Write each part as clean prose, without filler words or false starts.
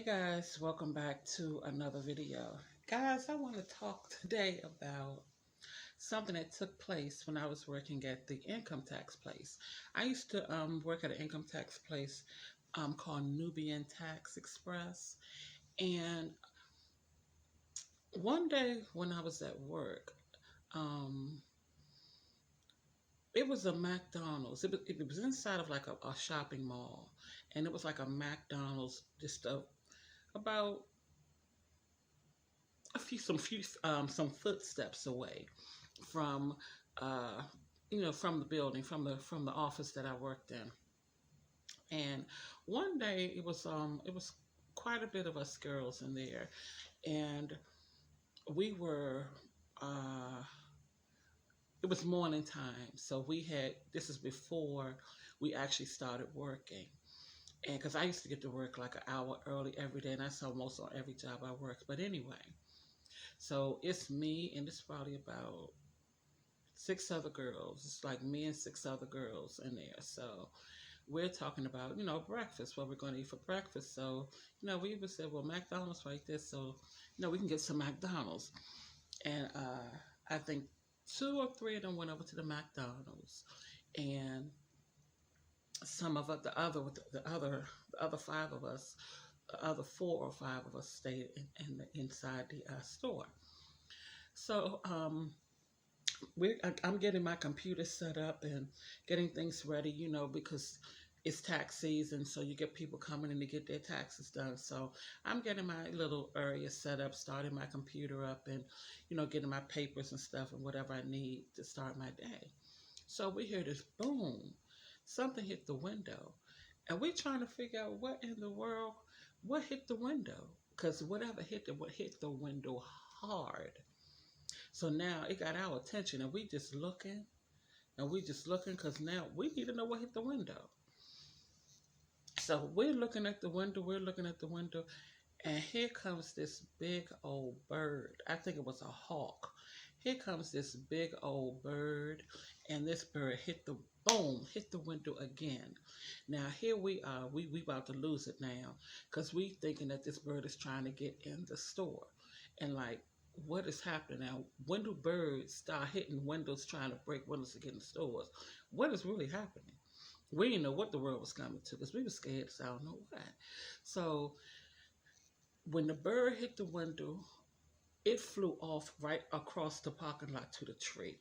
Guys, welcome back to another video. Guys, I want to talk today about something that took place when I was working at the income tax place. I used to work at an income tax place called Nubian Tax Express. And one day when I was at work, um, it was a McDonald's. It was inside of like a shopping mall. And it was like a McDonald's just about some footsteps away from uh from the building, from the office that I worked in. And one day it was quite a bit of us girls in there, and we were uh it was morning time, so we had this is before we actually started working. And because I used to get to work like an hour early every day, and that's almost on every job I worked. But anyway, so it's me and it's probably about six other girls. It's like me and six other girls in there. So we're talking about, breakfast, what we're going to eat for breakfast. So, we even said, well, McDonald's right there. So, we can get some McDonald's. And I think two or three of them went over to the McDonald's. And some of the other five of us, the other four or five of us stayed inside the store. So, I'm getting my computer set up and getting things ready, because it's tax season, so you get people coming in to get their taxes done. So I'm getting my little area set up, starting my computer up, and getting my papers and stuff and whatever I need to start my day. So we hear this boom, something hit the window, and we're trying to figure out what in the world, what hit the window, because whatever hit what hit the window hard. So now it got our attention, and we just looking because now we need to know what hit the window. So we're looking at the window, and here comes this big old bird. I think it was a hawk. Here comes this big old bird, and this bird hit the window again. Now here we are, we about to lose it now, because we thinking that this bird is trying to get in the store, and like, what is happening now? When do birds start hitting windows, trying to break windows to get in stores? What is really happening? We didn't know what the world was coming to because we were scared, so I don't know why. So when the bird hit the window, it flew off right across the parking lot to the tree.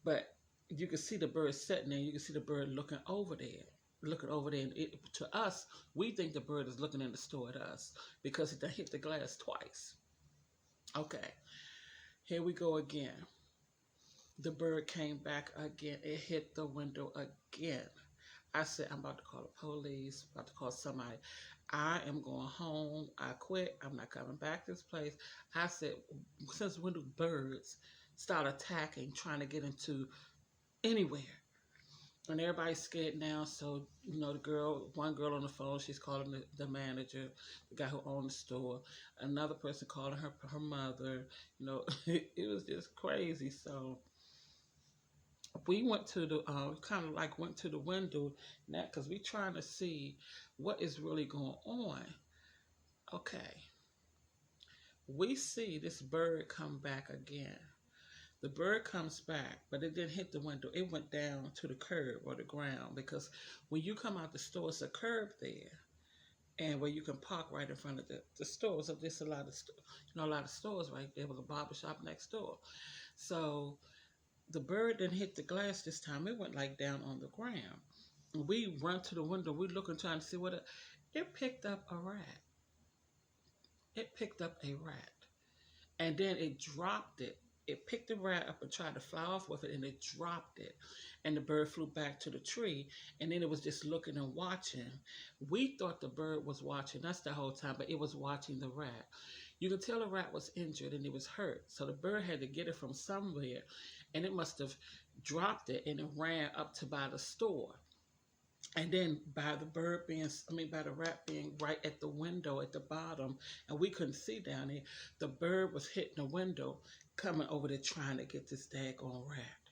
But you can see the bird sitting there. You can see the bird looking over there. And to us, we think the bird is looking in the store at us because it hit the glass twice. Okay, here we go again. The bird came back again. It hit the window again. I said, I'm about to call the police, about to call somebody. I am going home. I quit. I'm not coming back to this place. I said, since when do birds start attacking, trying to get into anywhere? And everybody's scared now. So, one girl on the phone, she's calling the manager, the guy who owned the store. Another person calling her mother. It was just crazy. So we went to the kind of like went to the window now because we trying to see what is really going on. Okay, we see this bird come back again. The bird comes back, but it didn't hit the window. It went down to the curb or the ground, because when you come out the store, it's a curb there, and where you can park right in front of the store. So there's a lot of a lot of stores right there. With a barber shop next door. So the bird didn't hit the glass this time. It went like down on the ground. We run to the window. We looking, trying to see it picked up a rat. It picked up a rat. And then it dropped it. It picked the rat up and tried to fly off with it, and it dropped it. And the bird flew back to the tree, and then it was just looking and watching. We thought the bird was watching us the whole time, but it was watching the rat. You could tell the rat was injured and it was hurt. So the bird had to get it from somewhere, and it must have dropped it, and it ran up to by the store. And then by the rat being right at the window at the bottom, and we couldn't see down there, the bird was hitting the window, coming over there trying to get this daggone rat.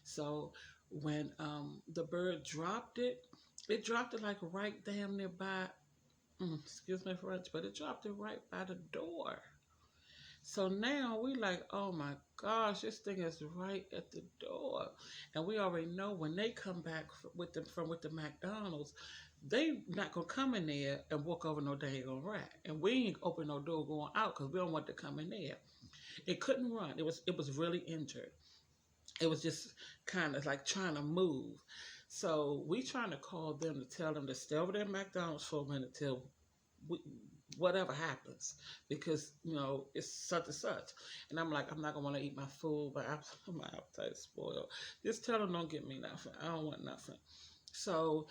So when the bird dropped it like right damn nearby excuse me French, but it dropped it right by the door. So now we like, oh my gosh, this thing is right at the door, and we already know when they come back with the McDonald's, they not gonna come in there and walk over no dang on rat, and we ain't open no door going out because we don't want to come in there. It couldn't run. It was really injured. It was just kind of like trying to move. So we trying to call them to tell them to stay over there at McDonald's for a minute till we, whatever happens, because it's such and such. And I'm like, I'm not gonna want to eat my food, but my appetite is spoiled. Just tell them don't get me nothing. I don't want nothing. So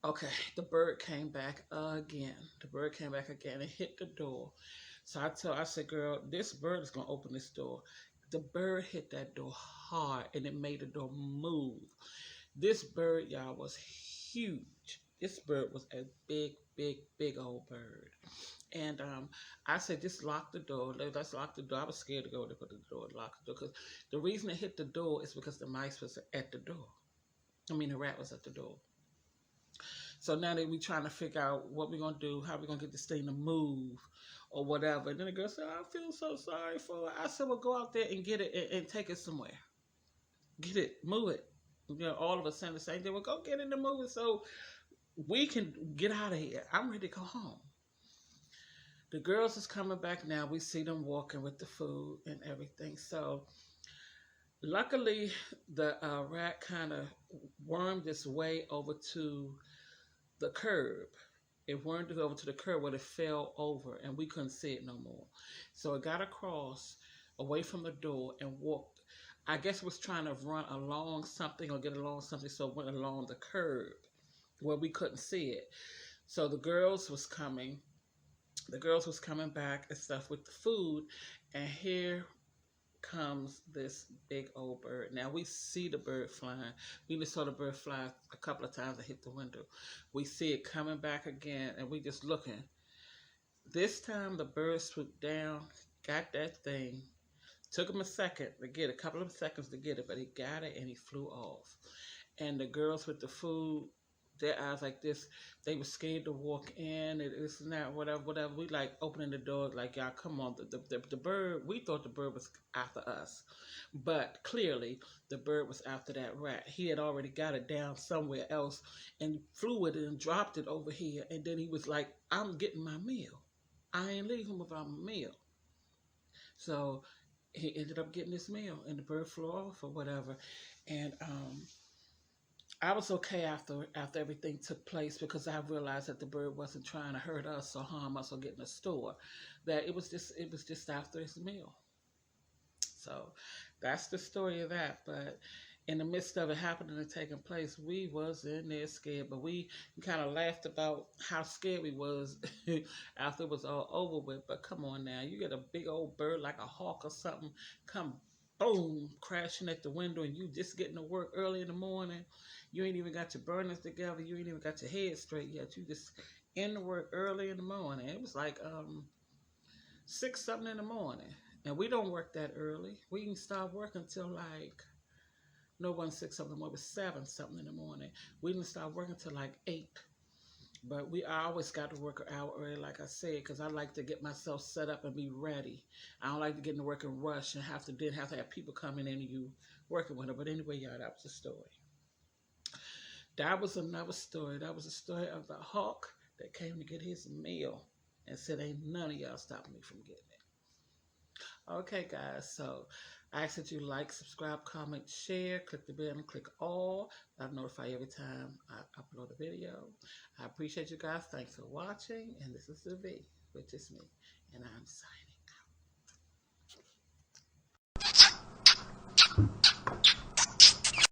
okay, the bird came back again. The bird came back again and hit the door. So I said, girl, this bird is gonna open this door. The bird hit that door hard and it made the door move. This bird, y'all, was huge. This bird was a big, big, big old bird. And I said, just lock the door. Let's lock the door. I was scared to go to put the door, lock the door. Because the reason it hit the door is because the mice was at the door. I mean, the rat was at the door. So now that we trying to figure out what we're going to do, how we're going to get this thing to move or whatever. And then the girl said, I feel so sorry for it. I said, well, go out there and get it and take it somewhere. Get it, move it. All of us saying the same thing. Well, go get it and move it so we can get out of here. I'm ready to go home. The girls is coming back now. We see them walking with the food and everything. So luckily, the rat kind of wormed its way over to the curb. It wormed it over to the curb where it fell over and we couldn't see it no more. So it got across away from the door and walked. I guess it was trying to run along something or get along something, so it went along the curb where we couldn't see it. So the girls was coming back and stuff with the food, and here comes this big old bird. Now we see the bird flying. We just saw the bird fly a couple of times and hit the window. We see it coming back again, and we just looking. This time the bird swooped down, got that thing. Took him a couple of seconds to get it, but he got it and he flew off. And the girls with the food, their eyes like this, they were scared to walk in, and this and that, whatever. We like opening the door, like, y'all, come on. The bird, we thought the bird was after us, but clearly the bird was after that rat. He had already got it down somewhere else and flew with it and dropped it over here. And then he was like, I'm getting my meal. I ain't leaving without my meal. So he ended up getting his meal, and the bird flew off or whatever. And I was okay after everything took place, because I realized that the bird wasn't trying to hurt us or harm us or get in the store. That it was just after his meal. So that's the story of that. But in the midst of it happening and taking place, we was in there scared, but we kind of laughed about how scared we was after it was all over with. But come on now, you get a big old bird like a hawk or something come boom crashing at the window, and you just getting to work early in the morning. You ain't even got your burners together. You ain't even got your head straight yet. You just in the work early in the morning. It was like 6 something in the morning, and we don't work that early. We can start working till like, no, 1 6 something more, it was 7 something in the morning. We didn't start working till like 8. But I always got to work an hour early, like I said, because I like to get myself set up and be ready. I don't like to get into work and rush and have to have people coming in and you working with them. But anyway, y'all, that was the story. That was another story. That was a story of the hawk that came to get his meal and said, ain't none of y'all stopping me from getting it. Okay, guys, so I ask that you like, subscribe, comment, share, click the bell, and click all. I'll notify you every time I upload a video. I appreciate you guys. Thanks for watching. And this is the V, which is me. And I'm signing out.